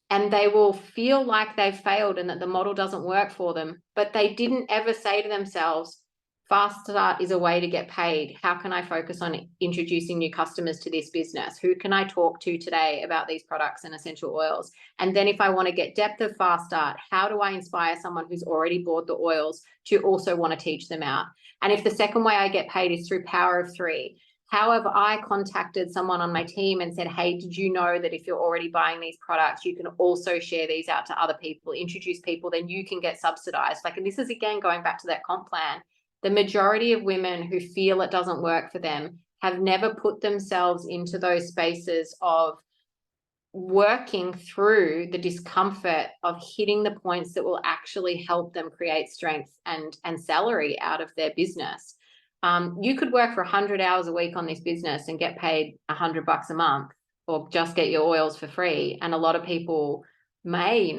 Speaker 3: And they will feel like they've failed and that the model doesn't work for them. But they didn't ever say to themselves, Fast Start is a way to get paid. How can I focus on introducing new customers to this business? Who can I talk to today about these products and essential oils? And then if I want to get depth of Fast Start, how do I inspire someone who's already bought the oils to also want to teach them out? And if the second way I get paid is through Power of Three, how have I contacted someone on my team and said, hey, did you know that if you're already buying these products, you can also share these out to other people, introduce people, then you can get subsidized. Like, and this is again going back to that comp plan. The majority of women who feel it doesn't work for them have never put themselves into those spaces of working through the discomfort of hitting the points that will actually help them create strength and salary out of their business. You could work for 100 hours a week on this business and get paid $100 a month, or just get your oils for free. And a lot of people may,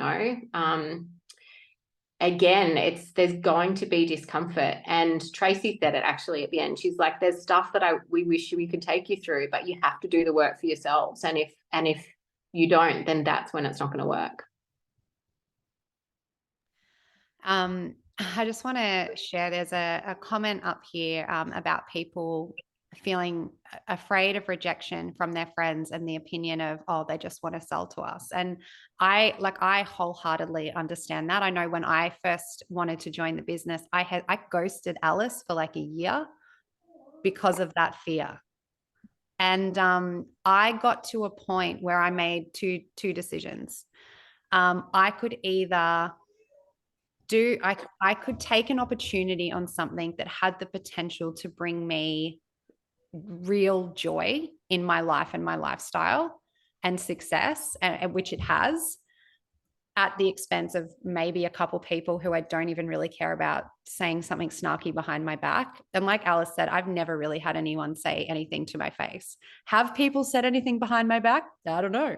Speaker 3: again, there's going to be discomfort. And Tracey said it actually at the end. She's like, there's stuff that we wish we could take you through, but you have to do the work for yourselves. And if you don't, then that's when it's not going to work.
Speaker 1: I just want to share, there's a comment up here about people feeling afraid of rejection from their friends and the opinion of, oh, they just want to sell to us. And I wholeheartedly understand that. I know when I first wanted to join the business, I ghosted Alice for like a year because of that fear. And I got to a point where I made two decisions. I could either I could take an opportunity on something that had the potential to bring me real joy in my life and my lifestyle and success, and which it has, at the expense of maybe a couple people who I don't even really care about saying something snarky behind my back. And like Alice said, I've never really had anyone say anything to my face. Have people said anything behind my back? I don't know.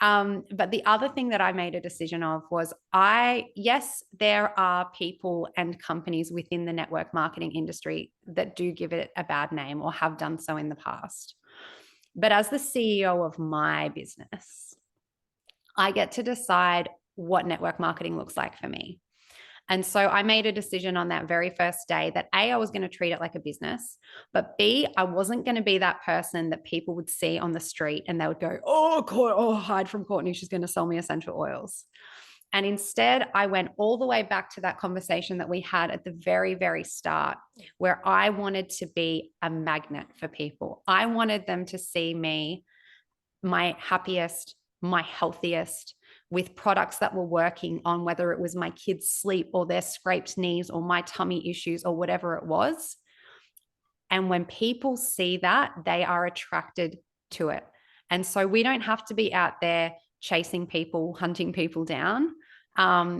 Speaker 1: But the other thing that I made a decision of was yes, there are people and companies within the network marketing industry that do give it a bad name or have done so in the past. But as the CEO of my business, I get to decide what network marketing looks like for me. And so I made a decision on that very first day that A, I was going to treat it like a business, but B, I wasn't going to be that person that people would see on the street and they would go, oh, hide from Courtney, she's going to sell me essential oils. And instead, I went all the way back to that conversation that we had at the very, very start, where I wanted to be a magnet for people. I wanted them to see me my happiest, my healthiest, with products that were working on whether it was my kids' sleep or their scraped knees or my tummy issues or whatever it was. And when people see that, they are attracted to it. And so we don't have to be out there chasing people, hunting people down.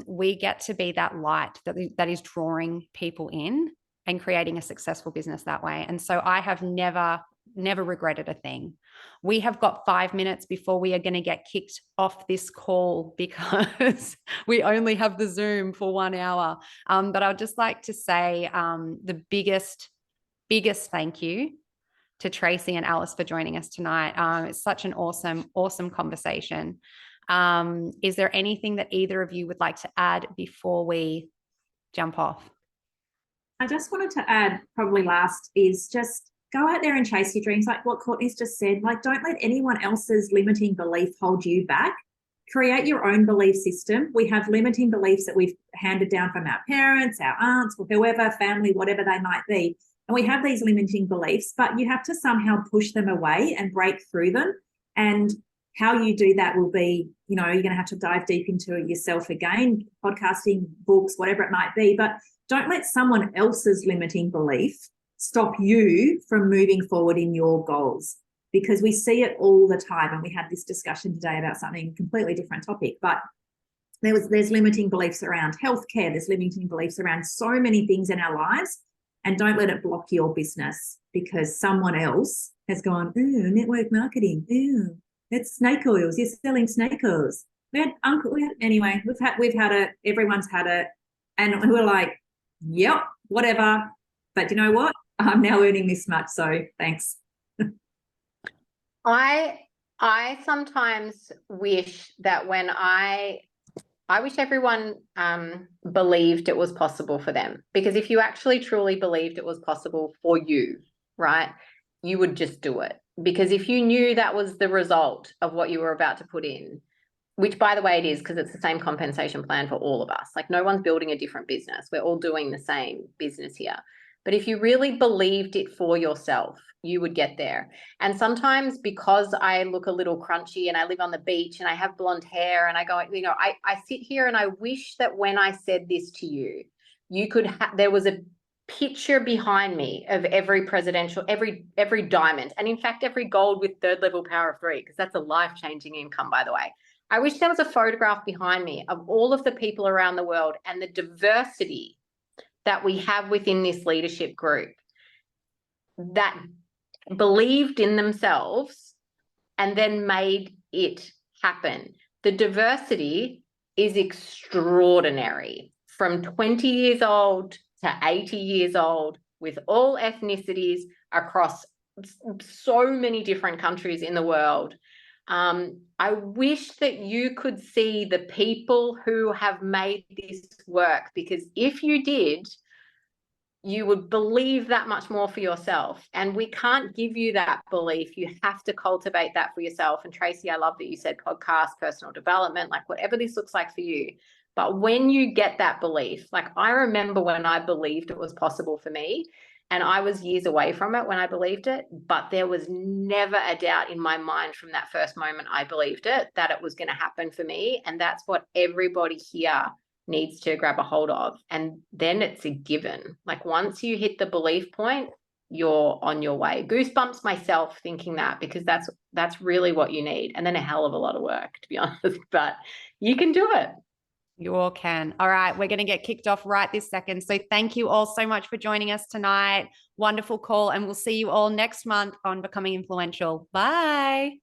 Speaker 1: We get to be that light that is drawing people in and creating a successful business that way. And so I have never regretted a thing. We have got 5 minutes before we are going to get kicked off this call because we only have the Zoom for 1 hour. But I'd just like to say the biggest thank you to Tracey and Alice for joining us tonight. It's such an awesome conversation. Is there anything that either of you would like to add before we jump off?
Speaker 2: I just wanted to add, probably last, is just go out there and chase your dreams. Like what Courtney's just said, like don't let anyone else's limiting belief hold you back. Create your own belief system. We have limiting beliefs that we've handed down from our parents, our aunts, or whoever, family, whatever they might be. And we have these limiting beliefs, but you have to somehow push them away and break through them. And how you do that will be, you're going to have to dive deep into it yourself again, podcasting, books, whatever it might be. But don't let someone else's limiting belief stop you from moving forward in your goals, because we see it all the time. And we had this discussion today about something completely different topic, but there's limiting beliefs around healthcare. There's limiting beliefs around so many things in our lives, and don't let it block your business because someone else has gone, ooh, network marketing. Ooh, it's snake oils. You're selling snake oils. Anyway, we've had it. Everyone's had it. And we're like, yep, whatever. But you know what? I'm now earning this much, so thanks.
Speaker 3: I sometimes wish that when I I wish everyone believed it was possible for them, because if you actually truly believed it was possible for you, right, you would just do it. Because if you knew that was the result of what you were about to put in, which by the way it is, because it's the same compensation plan for all of us. Like no one's building a different business. We're all doing the same business here. But if you really believed it for yourself, you would get there. And sometimes because I look a little crunchy and I live on the beach and I have blonde hair and I go, you know, I sit here and I wish that when I said this to you, you could there was a picture behind me of every presidential, every diamond, and in fact, every gold with third level power of 3, because that's a life-changing income, by the way. I wish there was a photograph behind me of all of the people around the world and the diversity that we have within this leadership group that believed in themselves and then made it happen. The diversity is extraordinary, from 20 years old to 80 years old, with all ethnicities across so many different countries in the world. I wish that you could see the people who have made this work, because if you did, you would believe that much more for yourself. And we can't give you that belief. You have to cultivate that for yourself. And Tracey, I love that you said podcast, personal development, like whatever this looks like for you. But when you get that belief, like I remember when I believed it was possible for me, and I was years away from it when I believed it, but there was never a doubt in my mind from that first moment I believed it, that it was going to happen for me. And that's what everybody here needs to grab a hold of. And then it's a given. Like once you hit the belief point, you're on your way. Goosebumps myself thinking that, because that's really what you need. And then a hell of a lot of work, to be honest, but you can do it.
Speaker 1: You all can. All right. We're going to get kicked off right this second. So thank you all so much for joining us tonight. Wonderful call. And we'll see you all next month on Becoming Influential. Bye.